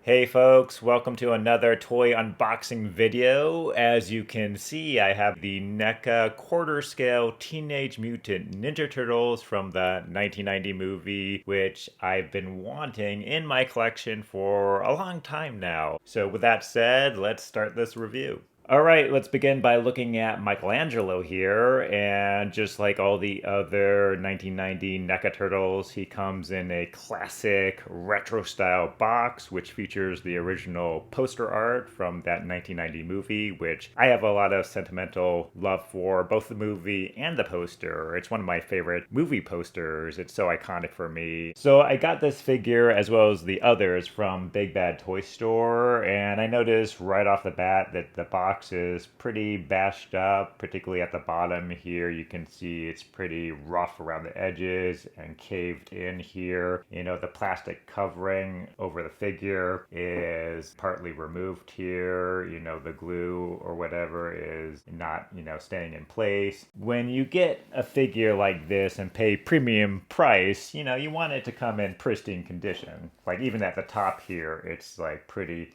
Hey folks, welcome to another toy unboxing video. As you can see, I have the NECA quarter scale Teenage Mutant Ninja Turtles from the 1990 movie, which I've been wanting in my collection for a long time now. So with that said, let's start this review. All right, let's begin by looking at Michelangelo here. And just like all the other 1990 NECA Turtles, he comes in a classic retro style box, which features the original poster art from that 1990 movie, which I have a lot of sentimental love for, both the movie and the poster. It's one of my favorite movie posters. It's so iconic for me. So I got this figure as well as the others from Big Bad Toy Store, and I noticed right off the bat that the box is pretty bashed up, particularly at the bottom here. You can see it's pretty rough around the edges and caved in here. You know, the plastic covering over the figure is partly removed here. You know, the glue or whatever is not, staying in place. When you get a figure like this and pay premium price, you want it to come in pristine condition. Like even at the top here, it's like pretty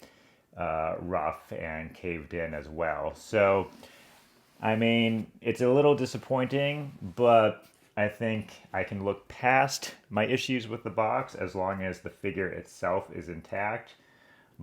rough and caved in as well. So, I mean, it's a little disappointing, but I think I can look past my issues with the box as long as the figure itself is intact.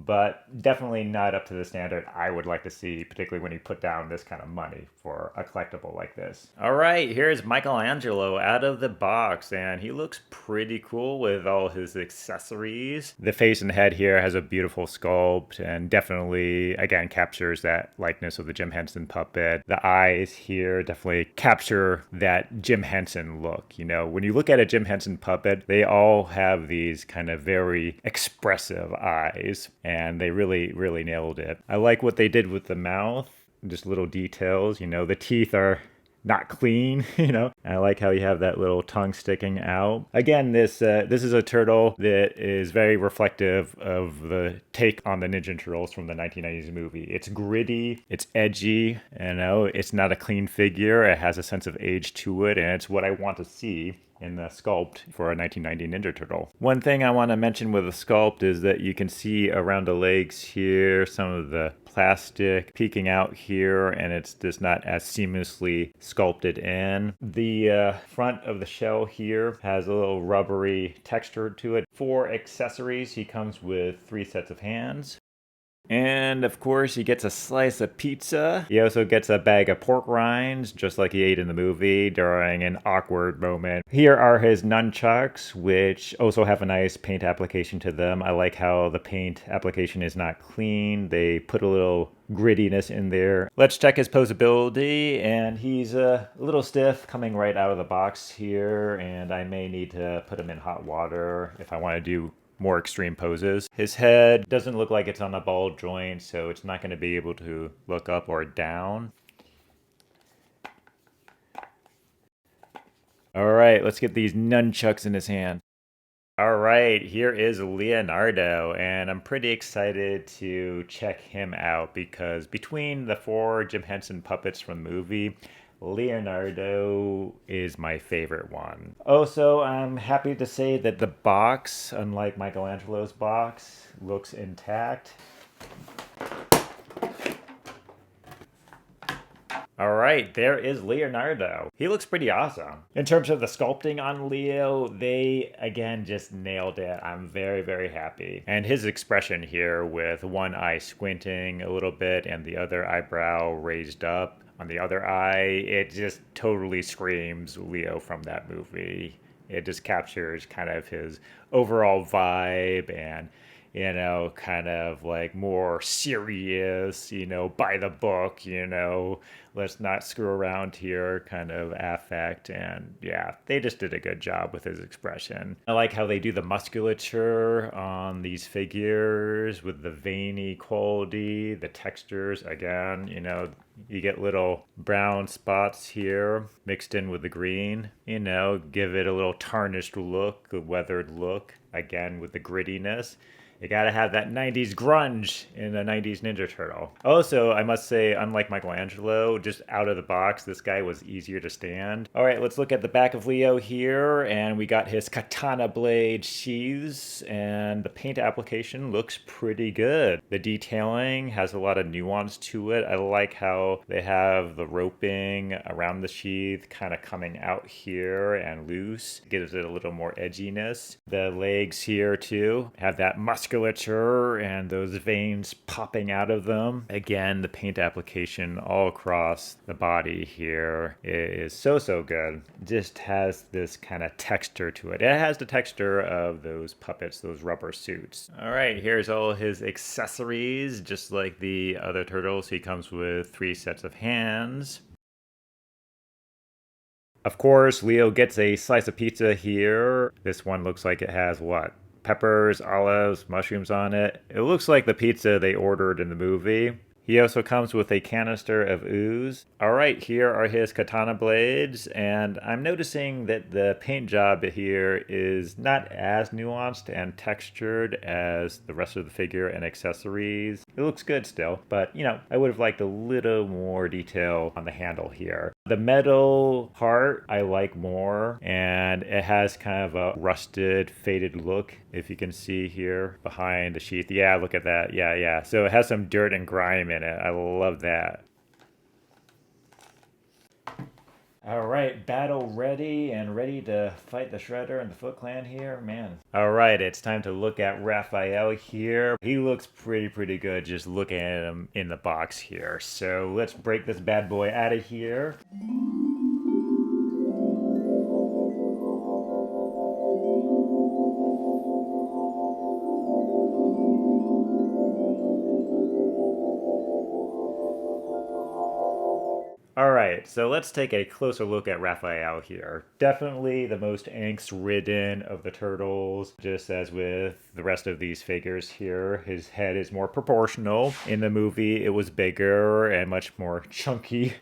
But definitely not up to the standard I would like to see, particularly when you put down this kind of money for a collectible like this. All right, here's Michelangelo out of the box, and he looks pretty cool with all his accessories. The face and head here has a beautiful sculpt and definitely, again, captures that likeness of the Jim Henson puppet. The eyes here definitely capture that Jim Henson look. When you look at a Jim Henson puppet, they all have these kind of very expressive eyes, and they really, really nailed it. I like what they did with the mouth, just little details. The teeth are not clean, I like how you have that little tongue sticking out. Again, this is a turtle that is very reflective of the take on the Ninja Turtles from the 1990s movie. It's gritty, it's edgy, it's not a clean figure. It has a sense of age to it, and it's what I want to see in the sculpt for a 1990 Ninja Turtle. One thing I want to mention with the sculpt is that you can see around the legs here some of the plastic peeking out here, and it's just not as seamlessly sculpted in. The front of the shell here has a little rubbery texture to it. For accessories, he comes with 3 sets of hands. And of course, he gets a slice of pizza. He also gets a bag of pork rinds, just like he ate in the movie during an awkward moment. Here are his nunchucks, which also have a nice paint application to them. I like how the paint application is not clean. They put a little grittiness in there. Let's check his posability, and he's a little stiff coming right out of the box here, and I may need to put him in hot water if I want to do more extreme poses. His head doesn't look like it's on a ball joint, so it's not going to be able to look up or down. All right, let's get these nunchucks in his hand. All right, here is Leonardo, and I'm pretty excited to check him out because between the 4 Jim Henson puppets from the movie, Leonardo is my favorite one. Also, I'm happy to say that the box, unlike Michelangelo's box, looks intact. All right, there is Leonardo. He looks pretty awesome. In terms of the sculpting on Leo, they, again, just nailed it. I'm very, very happy. And his expression here with one eye squinting a little bit and the other eyebrow raised up on the other eye, it just totally screams Leo from that movie. It just captures kind of his overall vibe and kind of like more serious, by the book, let's not screw around here kind of affect. And yeah, they just did a good job with his expression. I like how they do the musculature on these figures with the veiny quality, the textures. Again, you get little brown spots here mixed in with the green, give it a little tarnished look, a weathered look, again with the grittiness. You gotta have that 90s grunge in a 90s Ninja Turtle. Also, I must say, unlike Michelangelo, just out of the box, this guy was easier to stand. All right, let's look at the back of Leo here, and we got his katana blade sheaths, and the paint application looks pretty good. The detailing has a lot of nuance to it. I like how they have the roping around the sheath kind of coming out here and loose. Gives it a little more edginess. The legs here too have that musculature and those veins popping out of them. Again, the paint application all across the body here is so good. Just has this kind of texture to it. It has the texture of those puppets, those rubber suits. All right, here's all his accessories. Just like the other turtles, he comes with 3 sets of hands. Of course, Leo gets a slice of pizza here. This one looks like it has what? Peppers, olives, mushrooms on it. It looks like the pizza they ordered in the movie. He also comes with a canister of ooze. All right, here are his katana blades, and I'm noticing that the paint job here is not as nuanced and textured as the rest of the figure and accessories. It looks good still, but you know, I would have liked a little more detail on the handle here. The metal part I like more, and it has kind of a rusted, faded look, if you can see here behind the sheath. Yeah, look at that. Yeah. So it has some dirt and grime in it. I love that. All right, battle ready and ready to fight the Shredder and the Foot Clan here, man. All right, it's time to look at Raphael here. He looks pretty good just looking at him in the box here. So let's break this bad boy out of here. Alright, so let's take a closer look at Raphael here. Definitely the most angst-ridden of the turtles, just as with the rest of these figures here. His head is more proportional. In the movie, it was bigger and much more chunky,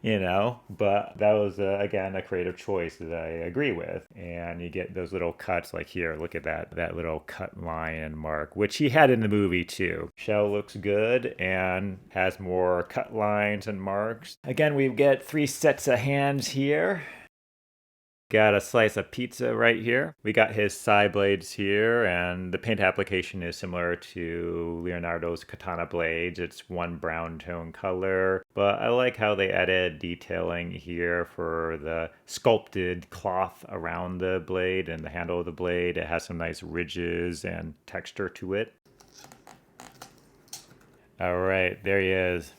you know, but that was, again, a creative choice that I agree with. And you get those little cuts like here, look at that little cut line and mark, which he had in the movie too. Shell looks good and has more cut lines and marks. Again, we get 3 sets of hands here. Got a slice of pizza right here. We got his side blades here, and the paint application is similar to Leonardo's katana blades. It's one brown tone color, but I like how they added detailing here for the sculpted cloth around the blade and the handle of the blade. It has some nice ridges and texture to it. All right, there he is.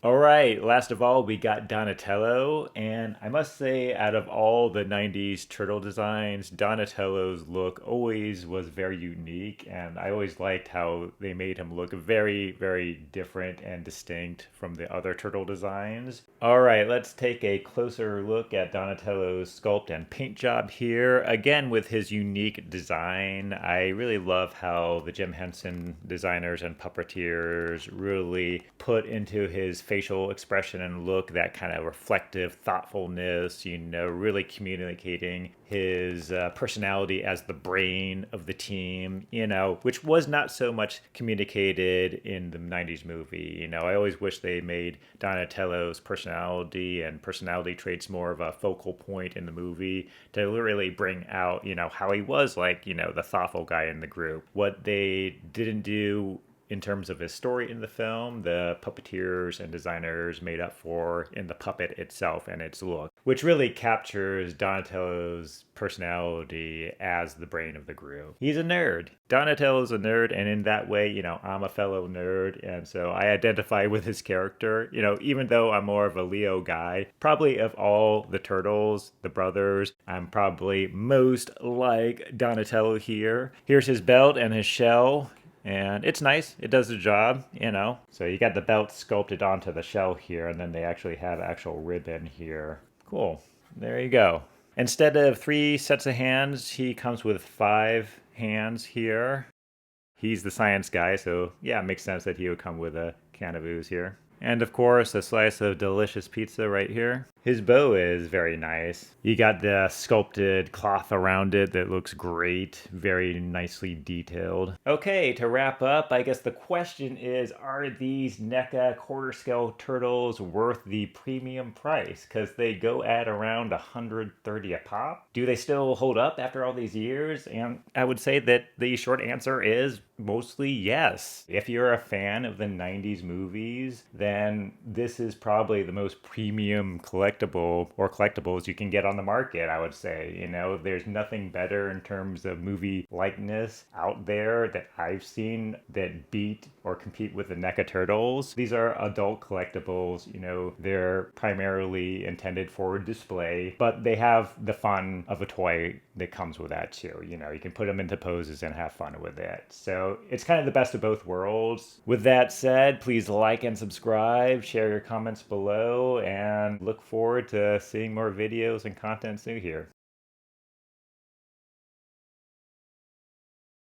All right, last of all, we got Donatello, and I must say, out of all the 90s turtle designs, Donatello's look always was very unique, and I always liked how they made him look very different and distinct from the other turtle designs. All right, let's take a closer look at Donatello's sculpt and paint job here. Again, with his unique design, I really love how the Jim Henson designers and puppeteers really put into his facial expression and look that kind of reflective thoughtfulness, you know, really communicating his personality as the brain of the team, you know, which was not so much communicated in the 90s movie. You know, I always wish they made Donatello's personality and personality traits more of a focal point in the movie to really bring out, you know, how he was like, you know, the thoughtful guy in the group. What they didn't do in terms of his story in the film, the puppeteers and designers made up for in the puppet itself and its look, which really captures Donatello's personality as the brain of the group. He's a nerd. Donatello's a nerd, and in that way, you know, I'm a fellow nerd, and so I identify with his character. You know, even though I'm more of a Leo guy, probably of all the turtles, the brothers, I'm probably most like Donatello here. Here's his belt and his shell. And it's nice. It does the job, you know. So you got the belt sculpted onto the shell here, and then they actually have actual ribbon here. Cool. There you go. Instead of 3 sets of hands, he comes with 5 hands here. He's the science guy, so yeah, it makes sense that he would come with a can of ooze here. And of course, a slice of delicious pizza right here. His bow is very nice. You got the sculpted cloth around it that looks great, very nicely detailed. Okay, to wrap up, I guess the question is, are these NECA quarter scale turtles worth the premium price? Because they go at around $130 a pop. Do they still hold up after all these years? And I would say that the short answer is mostly yes. If you're a fan of the 90s movies, then this is probably the most premium collectible or collectibles you can get on the market, I would say. You know, there's nothing better in terms of movie likeness out there that I've seen that beat or compete with the NECA Turtles. These are adult collectibles, you know, they're primarily intended for display, but they have the fun of a toy that comes with that too. You know, you can put them into poses and have fun with it. So it's kind of the best of both worlds. With that said, please like and subscribe, share your comments below, and look forward to seeing more videos and content soon here.